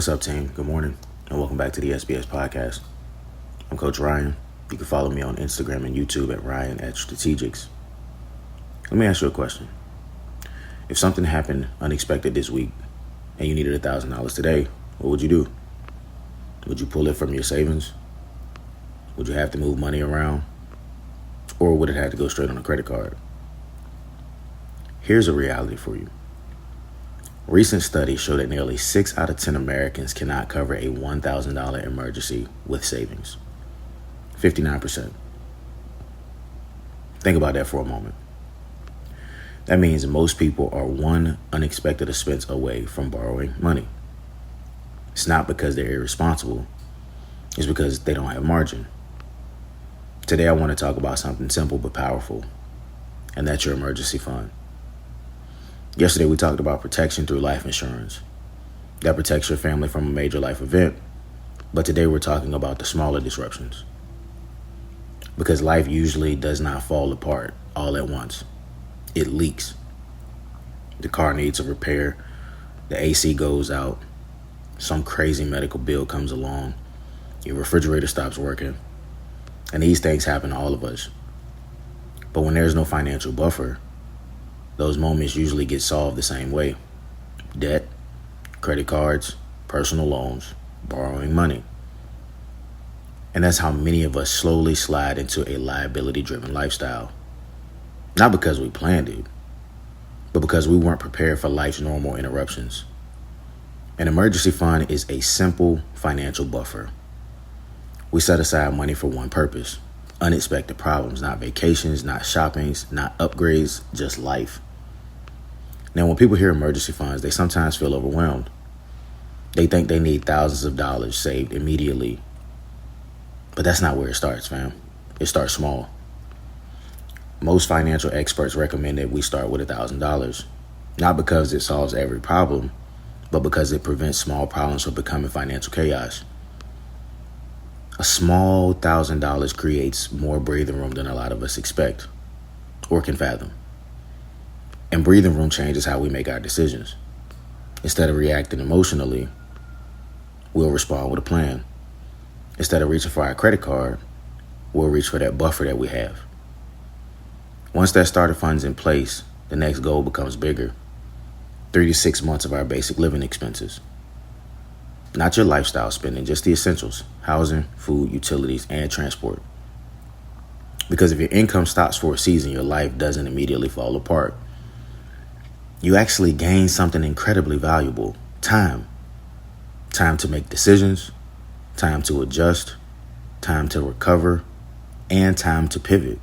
What's up, team? Good morning, and welcome back to the SBS podcast. I'm Coach Ryan. You can follow me on Instagram and YouTube at Ryan at Strategics. Let me ask you a question. If something happened unexpected this week and you needed $1,000 today, what would you do? Would you pull it from your savings? Would you have to move money around? Or would it have to go straight on a credit card? Here's a reality for you. Recent studies show that nearly 6 out of 10 Americans cannot cover a $1,000 emergency with savings. 59%. Think about that for a moment. That means most people are one unexpected expense away from borrowing money. It's not because they're irresponsible. It's because they don't have margin. Today I want to talk about something simple but powerful, and that's your emergency fund. Yesterday, we talked about protection through life insurance. That protects your family from a major life event. But today, we're talking about the smaller disruptions. Because life usually does not fall apart all at once. It leaks. The car needs a repair. The AC goes out. Some crazy medical bill comes along. Your refrigerator stops working. And these things happen to all of us. But when there's no financial buffer, those moments usually get solved the same way. Debt, credit cards, personal loans, borrowing money. And that's how many of us slowly slide into a liability-driven lifestyle. Not because we planned it, but because we weren't prepared for life's normal interruptions. An emergency fund is a simple financial buffer. We set aside money for one purpose: unexpected problems, not vacations, not shoppings, not upgrades, just life. Now, when people hear emergency funds, they sometimes feel overwhelmed. They think they need thousands of dollars saved immediately. But that's not where it starts, fam. It starts small. Most financial experts recommend that we start with $1,000, not because it solves every problem, but because it prevents small problems from becoming financial chaos. A small $1,000 creates more breathing room than a lot of us expect or can fathom. And breathing room changes how we make our decisions. Instead of reacting emotionally, we'll respond with a plan. Instead of reaching for our credit card, we'll reach for that buffer that we have. Once that starter fund's in place, the next goal becomes bigger. 3 to 6 months of our basic living expenses. Not your lifestyle spending, just the essentials: housing, food, utilities, and transport. Because if your income stops for a season, your life doesn't immediately fall apart. You actually gain something incredibly valuable: time. Time to make decisions, time to adjust, time to recover, and time to pivot.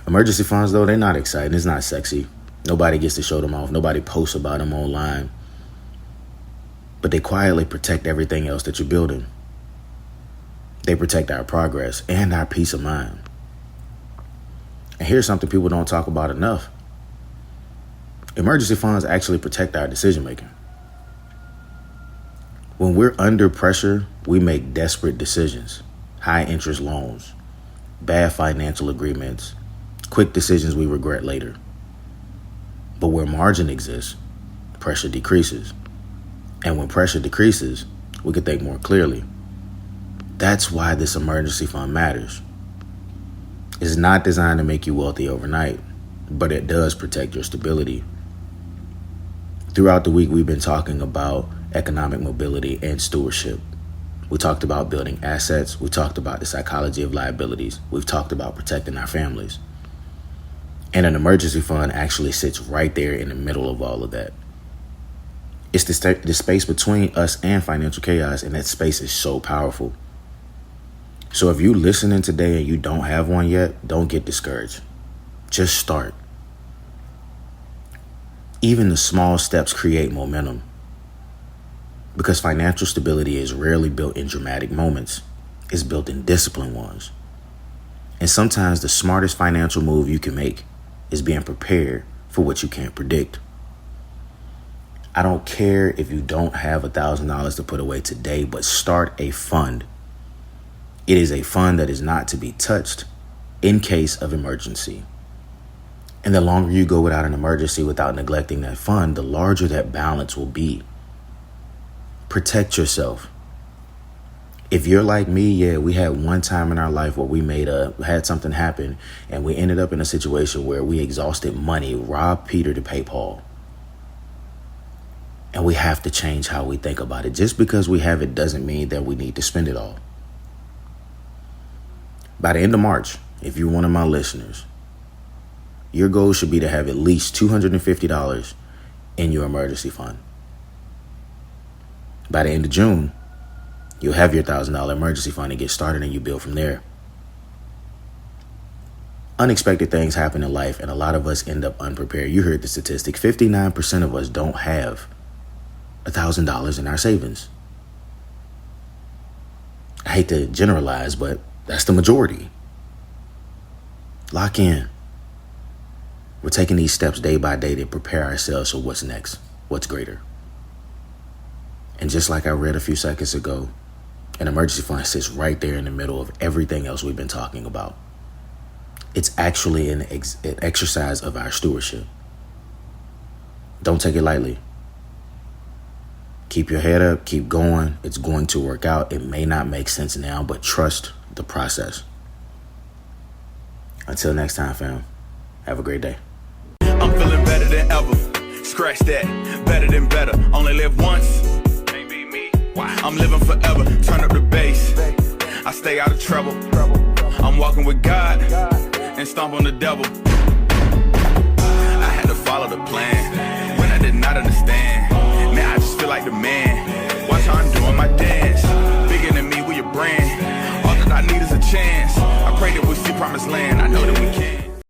Emergency funds, though, they're not exciting. It's not sexy. Nobody gets to show them off. Nobody posts about them online. But they quietly protect everything else that you're building. They protect our progress and our peace of mind. And here's something people don't talk about enough. Emergency funds actually protect our decision making. When we're under pressure, we make desperate decisions: high interest loans, bad financial agreements, quick decisions we regret later. But where margin exists, pressure decreases. And when pressure decreases, we can think more clearly. That's why this emergency fund matters. It's not designed to make you wealthy overnight, but it does protect your stability. Throughout the week, we've been talking about economic mobility and stewardship. We talked about building assets. We talked about the psychology of liabilities. We've talked about protecting our families. And an emergency fund actually sits right there in the middle of all of that. It's the space between us and financial chaos, and that space is so powerful. So if you're listening today and you don't have one yet, don't get discouraged. Just start. Even the small steps create momentum. Because financial stability is rarely built in dramatic moments. It's built in disciplined ones. And sometimes the smartest financial move you can make is being prepared for what you can't predict. I don't care if you don't have $1,000 to put away today, but start a fund. It is a fund that is not to be touched in case of emergency. And the longer you go without an emergency without neglecting that fund, the larger that balance will be. Protect yourself. If you're like me, yeah, we had one time in our life where we had something happen and we ended up in a situation where we exhausted money, robbed Peter to pay Paul. And we have to change how we think about it. Just because we have it doesn't mean that we need to spend it all. By the end of March, if you're one of my listeners, your goal should be to have at least $250 in your emergency fund. By the end of June, you'll have your $1,000 emergency fund and get started, and you build from there. Unexpected things happen in life, and a lot of us end up unprepared. You heard the statistic. 59% of us don't have $1,000 in our savings. I hate to generalize, but that's the majority. Lock in. We're taking these steps day by day to prepare ourselves for what's next, what's greater. And just like I read a few seconds ago, an emergency fund sits right there in the middle of everything else we've been talking about. It's actually an exercise of our stewardship. Don't take it lightly. Keep your head up, keep going. It's going to work out. It may not make sense now, but trust the process. Until next time, fam, have a great day. I'm feeling better than ever. Scratch that, better than better. Only live once. Can't be me. Wow. I'm living forever. Turn up the bass. I stay out of trouble. I'm walking with God and stomp on the devil. I had to follow the plan when I did not understand. Now I just feel like the man. Watch how I'm doing my dance. Bigger than me with your brand. All that I need is a chance. I pray that we